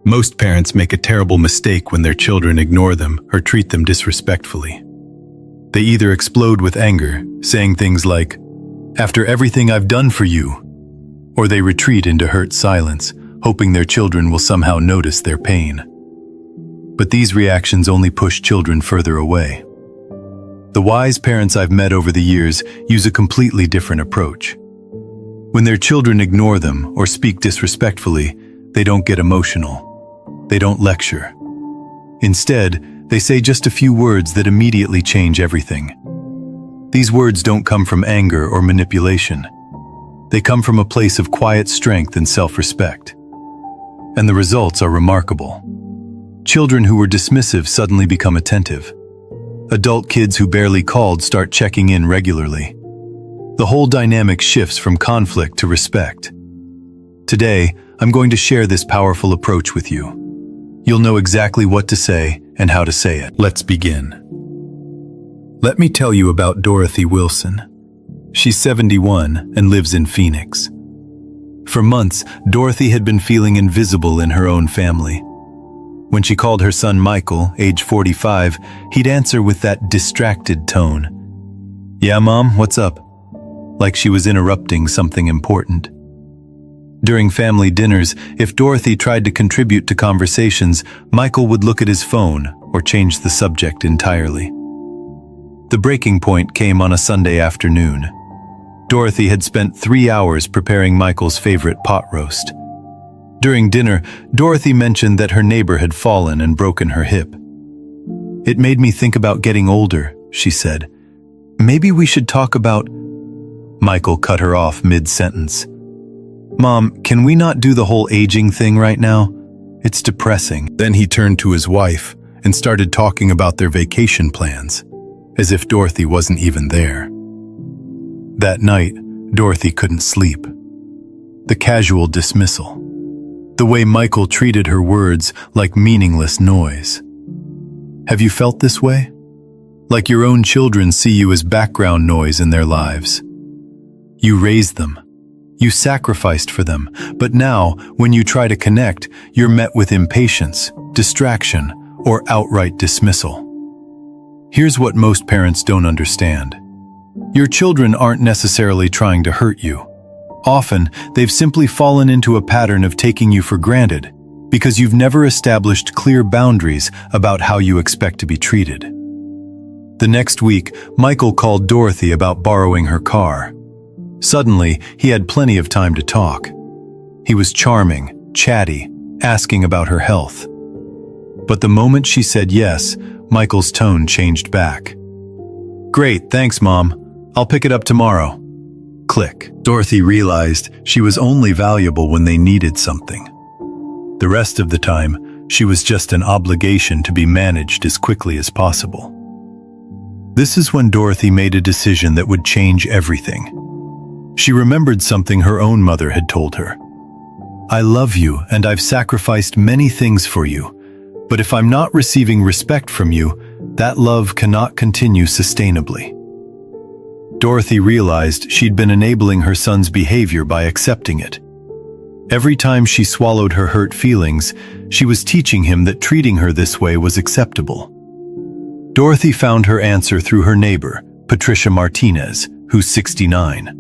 Most parents make a terrible mistake when their children ignore them or treat them disrespectfully. They either explode with anger, saying things like, "After everything I've done for you," or they retreat into hurt silence, hoping their children will somehow notice their pain. But these reactions only push children further away. The wise parents I've met over the years use a completely different approach. When their children ignore them or speak disrespectfully, they don't get emotional. They don't lecture. Instead, they say just a few words that immediately change everything. These words don't come from anger or manipulation. They come from a place of quiet strength and self-respect. And the results are remarkable. Children who were dismissive suddenly become attentive. Adult kids who barely called start checking in regularly. The whole dynamic shifts from conflict to respect. Today, I'm going to share this powerful approach with you. You'll know exactly what to say and how to say it. Let's begin. Let me tell you about Dorothy Wilson. She's 71 and lives in Phoenix. For months, Dorothy had been feeling invisible in her own family. When she called her son Michael, age 45, he'd answer with that distracted tone. "Yeah, Mom, what's up?" Like she was interrupting something important. During family dinners, if Dorothy tried to contribute to conversations, Michael would look at his phone or change the subject entirely. The breaking point came on a Sunday afternoon. Dorothy had spent 3 hours preparing Michael's favorite pot roast. During dinner, Dorothy mentioned that her neighbor had fallen and broken her hip. "It made me think about getting older," she said. "Maybe we should talk about—" Michael cut her off mid-sentence. "Mom, can we not do the whole aging thing right now? It's depressing." Then he turned to his wife and started talking about their vacation plans, as if Dorothy wasn't even there. That night, Dorothy couldn't sleep. The casual dismissal. The way Michael treated her words like meaningless noise. Have you felt this way? Like your own children see you as background noise in their lives. You raised them. You sacrificed for them, but now, when you try to connect, you're met with impatience, distraction, or outright dismissal. Here's what most parents don't understand. Your children aren't necessarily trying to hurt you. Often, they've simply fallen into a pattern of taking you for granted because you've never established clear boundaries about how you expect to be treated. The next week, Michael called Dorothy about borrowing her car. Suddenly, he had plenty of time to talk. He was charming, chatty, asking about her health. But the moment she said yes, Michael's tone changed back. "Great, thanks, Mom. I'll pick it up tomorrow." Click. Dorothy realized she was only valuable when they needed something. The rest of the time, she was just an obligation to be managed as quickly as possible. This is when Dorothy made a decision that would change everything. She remembered something her own mother had told her. "I love you and I've sacrificed many things for you, but if I'm not receiving respect from you, that love cannot continue sustainably." Dorothy realized she'd been enabling her son's behavior by accepting it. Every time she swallowed her hurt feelings, she was teaching him that treating her this way was acceptable. Dorothy found her answer through her neighbor, Patricia Martinez, who's 69.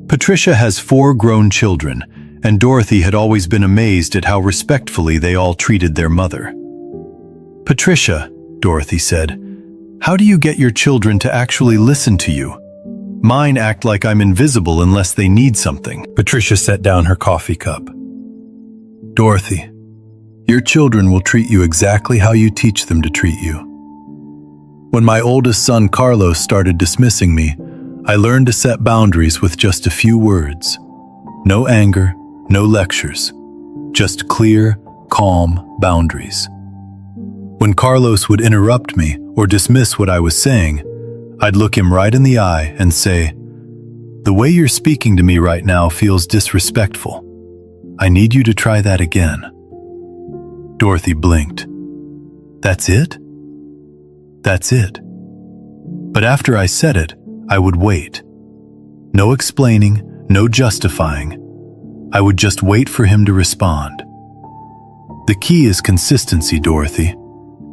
Patricia has 4 grown children, and Dorothy had always been amazed at how respectfully they all treated their mother. "Patricia," Dorothy said, "how do you get your children to actually listen to you? Mine act like I'm invisible unless they need something." Patricia set down her coffee cup. "Dorothy, your children will treat you exactly how you teach them to treat you. When my oldest son Carlos started dismissing me, I learned to set boundaries with just a few words. No anger, no lectures, just clear, calm boundaries. When Carlos would interrupt me or dismiss what I was saying, I'd look him right in the eye and say, 'The way you're speaking to me right now feels disrespectful. I need you to try that again.'" Dorothy blinked. "That's it?" "That's it." But after I said it, I would wait. No explaining, no justifying. I would just wait for him to respond. The key is consistency, Dorothy.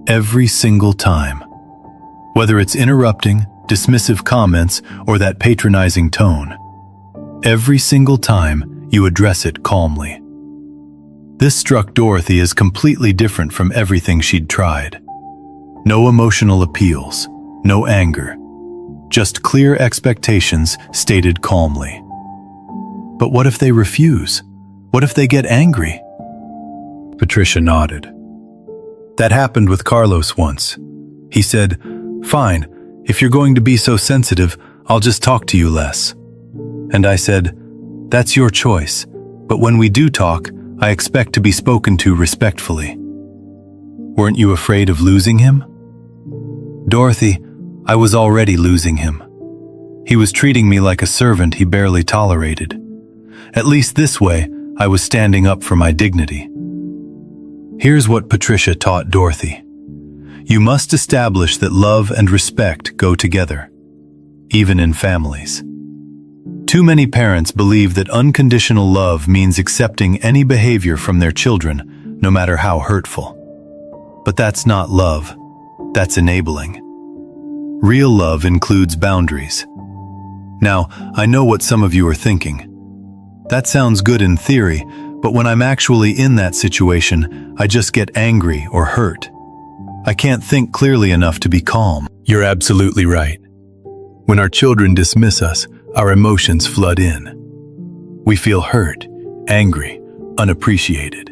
Every single time. Whether it's interrupting, dismissive comments, or that patronizing tone. Every single time, you address it calmly. This struck Dorothy as completely different from everything she'd tried. No emotional appeals, no anger. Just clear expectations stated calmly. But what if they refuse? What if they get angry? Patricia nodded. That happened with Carlos once. He said, "Fine, if you're going to be so sensitive, I'll just talk to you less." And I said, "That's your choice, but when we do talk, I expect to be spoken to respectfully." Weren't you afraid of losing him? Dorothy, I was already losing him. He was treating me like a servant he barely tolerated. At least this way, I was standing up for my dignity. Here's what Patricia taught Dorothy. You must establish that love and respect go together, even in families. Too many parents believe that unconditional love means accepting any behavior from their children, no matter how hurtful. But that's not love. That's enabling. Real love includes boundaries. Now, I know what some of you are thinking. That sounds good in theory, but when I'm actually in that situation, I just get angry or hurt. I can't think clearly enough to be calm. You're absolutely right. When our children dismiss us, our emotions flood in. We feel hurt, angry, unappreciated.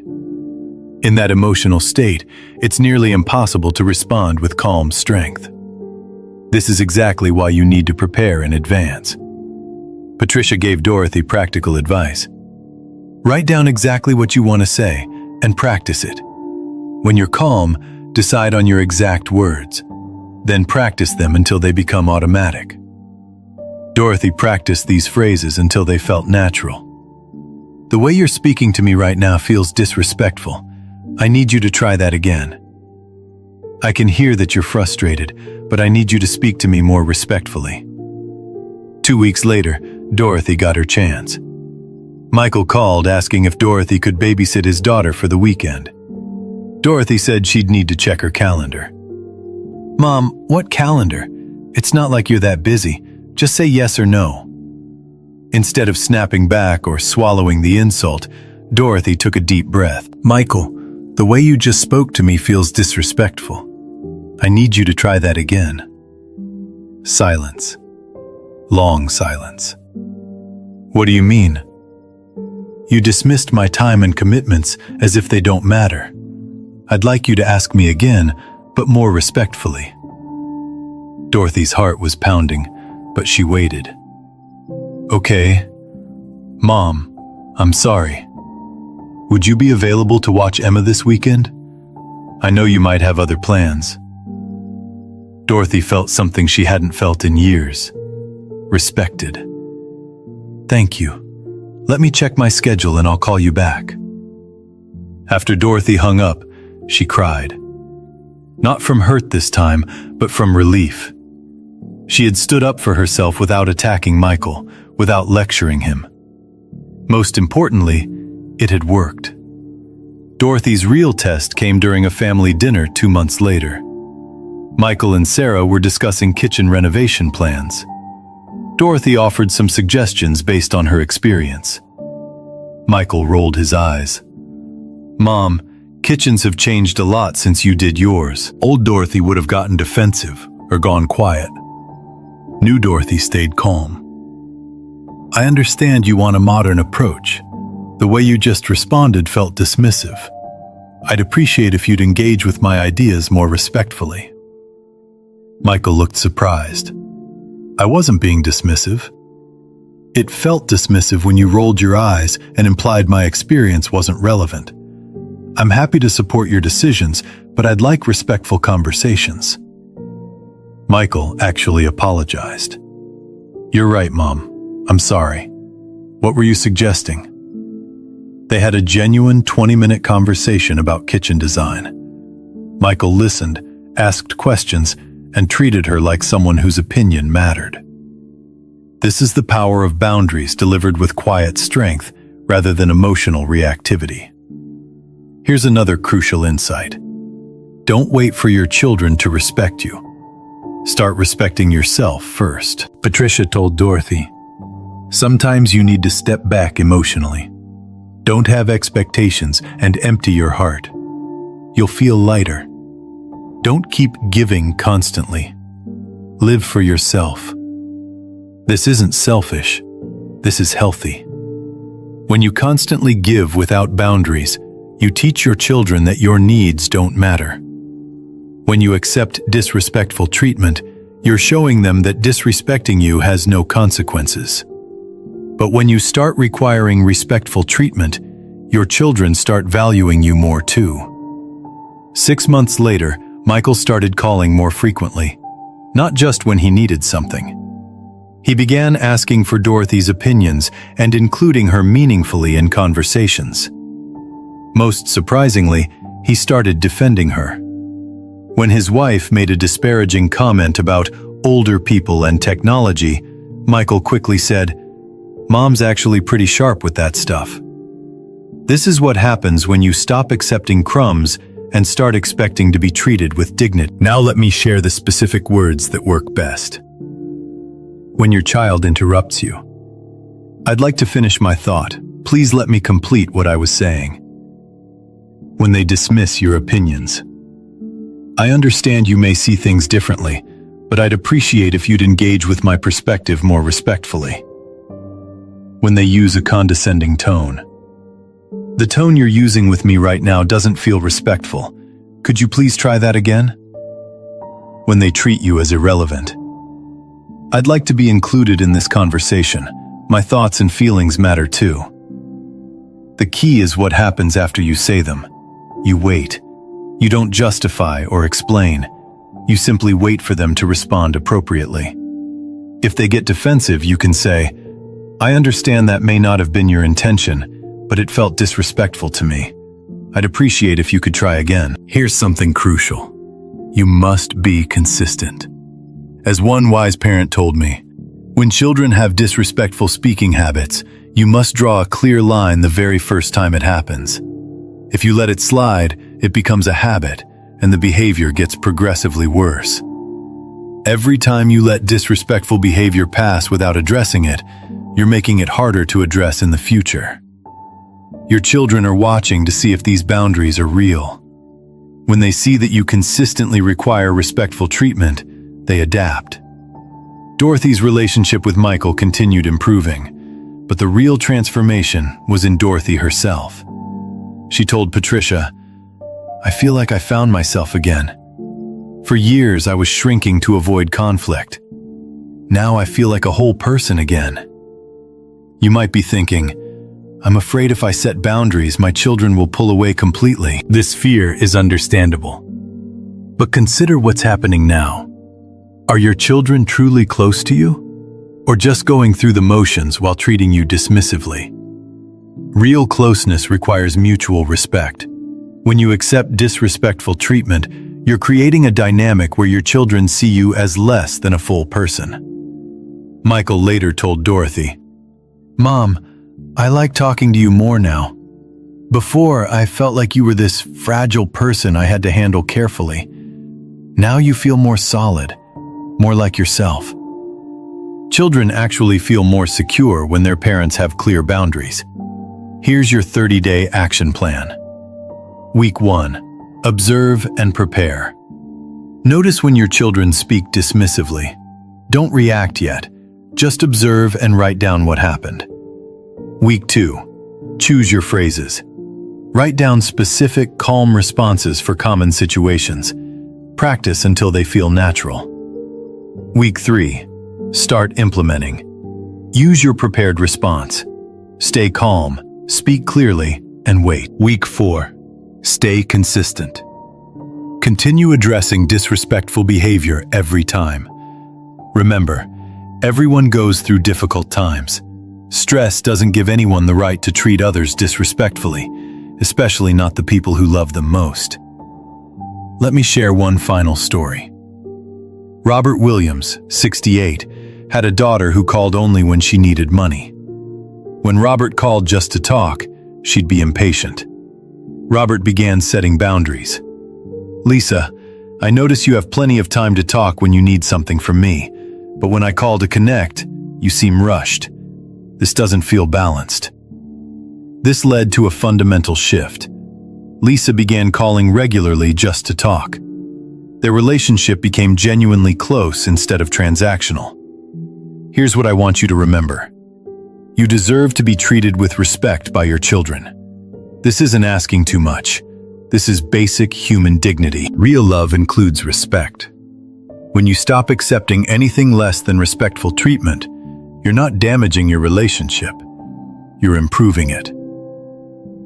In that emotional state, it's nearly impossible to respond with calm strength. This is exactly why you need to prepare in advance. Patricia gave Dorothy practical advice. Write down exactly what you want to say and practice it. When you're calm, decide on your exact words. Then practice them until they become automatic. Dorothy practiced these phrases until they felt natural. The way you're speaking to me right now feels disrespectful. I need you to try that again. I can hear that you're frustrated, but I need you to speak to me more respectfully. 2 weeks later, Dorothy got her chance. Michael called asking if Dorothy could babysit his daughter for the weekend. Dorothy said she'd need to check her calendar. "Mom, what calendar? It's not like you're that busy. Just say yes or no." Instead of snapping back or swallowing the insult, Dorothy took a deep breath. "Michael, the way you just spoke to me feels disrespectful. I need you to try that again." Silence. Long silence. "What do you mean?" "You dismissed my time and commitments as if they don't matter. I'd like you to ask me again, but more respectfully." Dorothy's heart was pounding, but she waited. "Okay. Mom, I'm sorry. Would you be available to watch Emma this weekend? I know you might have other plans." Dorothy felt something she hadn't felt in years. Respected. "Thank you. Let me check my schedule and I'll call you back." After Dorothy hung up, she cried. Not from hurt this time, but from relief. She had stood up for herself without attacking Michael, without lecturing him. Most importantly, it had worked. Dorothy's real test came during a family dinner 2 months later. Michael and Sarah were discussing kitchen renovation plans. Dorothy offered some suggestions based on her experience. Michael rolled his eyes. "Mom, kitchens have changed a lot since you did yours." Old Dorothy would have gotten defensive or gone quiet. New Dorothy stayed calm. "I understand you want a modern approach. The way you just responded felt dismissive. I'd appreciate if you'd engage with my ideas more respectfully." Michael looked surprised. "I wasn't being dismissive." "It felt dismissive when you rolled your eyes and implied my experience wasn't relevant. I'm happy to support your decisions, but I'd like respectful conversations." Michael actually apologized. "You're right, Mom. I'm sorry. What were you suggesting?" They had a genuine 20-minute conversation about kitchen design. Michael listened, asked questions, and treated her like someone whose opinion mattered. This is the power of boundaries delivered with quiet strength rather than emotional reactivity. Here's another crucial insight. Don't wait for your children to respect you. Start respecting yourself first. Patricia told Dorothy, "Sometimes you need to step back emotionally. Don't have expectations and empty your heart. You'll feel lighter. Don't keep giving constantly. Live for yourself. This isn't selfish. This is healthy. When you constantly give without boundaries, you teach your children that your needs don't matter. When you accept disrespectful treatment, you're showing them that disrespecting you has no consequences. But when you start requiring respectful treatment, your children start valuing you more too." 6 months later, Michael started calling more frequently, not just when he needed something. He began asking for Dorothy's opinions and including her meaningfully in conversations. Most surprisingly, he started defending her. When his wife made a disparaging comment about older people and technology, Michael quickly said, "Mom's actually pretty sharp with that stuff." This is what happens when you stop accepting crumbs and start expecting to be treated with dignity. Now let me share the specific words that work best. When your child interrupts you. I'd like to finish my thought. Please let me complete what I was saying. When they dismiss your opinions. I understand you may see things differently, but I'd appreciate if you'd engage with my perspective more respectfully. When they use a condescending tone. The tone you're using with me right now doesn't feel respectful. Could you please try that again? When they treat you as irrelevant. I'd like to be included in this conversation. My thoughts and feelings matter too. The key is what happens after you say them. You wait. You don't justify or explain. You simply wait for them to respond appropriately. If they get defensive, you can say, "I understand that may not have been your intention, but it felt disrespectful to me. I'd appreciate if you could try again." Here's something crucial. You must be consistent. As one wise parent told me, when children have disrespectful speaking habits, you must draw a clear line the very first time it happens. If you let it slide, it becomes a habit, and the behavior gets progressively worse. Every time you let disrespectful behavior pass without addressing it, you're making it harder to address in the future. Your children are watching to see if these boundaries are real. When they see that you consistently require respectful treatment, they adapt. Dorothy's relationship with Michael continued improving, but the real transformation was in Dorothy herself. She told Patricia, "I feel like I found myself again. For years I was shrinking to avoid conflict. Now I feel like a whole person again." You might be thinking, "I'm afraid if I set boundaries, my children will pull away completely." This fear is understandable. But consider what's happening now. Are your children truly close to you? Or just going through the motions while treating you dismissively? Real closeness requires mutual respect. When you accept disrespectful treatment, you're creating a dynamic where your children see you as less than a full person. Michael later told Dorothy, "Mom, I like talking to you more now. Before, I felt like you were this fragile person I had to handle carefully. Now you feel more solid, more like yourself." Children actually feel more secure when their parents have clear boundaries. Here's your 30-day action plan. Week 1. Observe and prepare. Notice when your children speak dismissively. Don't react yet. Just observe and write down what happened. Week 2. Choose your phrases. Write down specific, calm responses for common situations. Practice until they feel natural. Week 3. Start implementing. Use your prepared response. Stay calm, speak clearly, and wait. Week 4. Stay consistent. Continue addressing disrespectful behavior every time. Remember, everyone goes through difficult times. Stress doesn't give anyone the right to treat others disrespectfully, especially not the people who love them most. Let me share one final story. Robert Williams, 68, had a daughter who called only when she needed money. When Robert called just to talk, she'd be impatient. Robert began setting boundaries. Lisa, I notice you have plenty of time to talk when you need something from me, but when I call to connect, you seem rushed. This doesn't feel balanced. This led to a fundamental shift. Lisa began calling regularly just to talk. Their relationship became genuinely close instead of transactional. Here's what I want you to remember. You deserve to be treated with respect by your children. This isn't asking too much. This is basic human dignity. Real love includes respect. When you stop accepting anything less than respectful treatment, you're not damaging your relationship. You're improving it.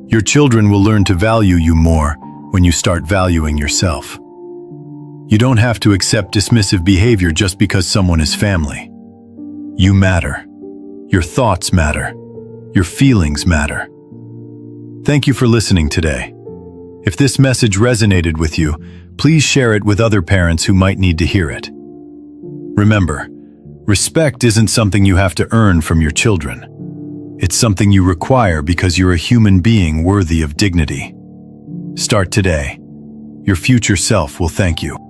Your children will learn to value you more when you start valuing yourself. You don't have to accept dismissive behavior just because someone is family. You matter. Your thoughts matter. Your feelings matter. Thank you for listening today. If this message resonated with you, please share it with other parents who might need to hear it. Remember, respect isn't something you have to earn from your children. It's something you require because you're a human being worthy of dignity. Start today. Your future self will thank you.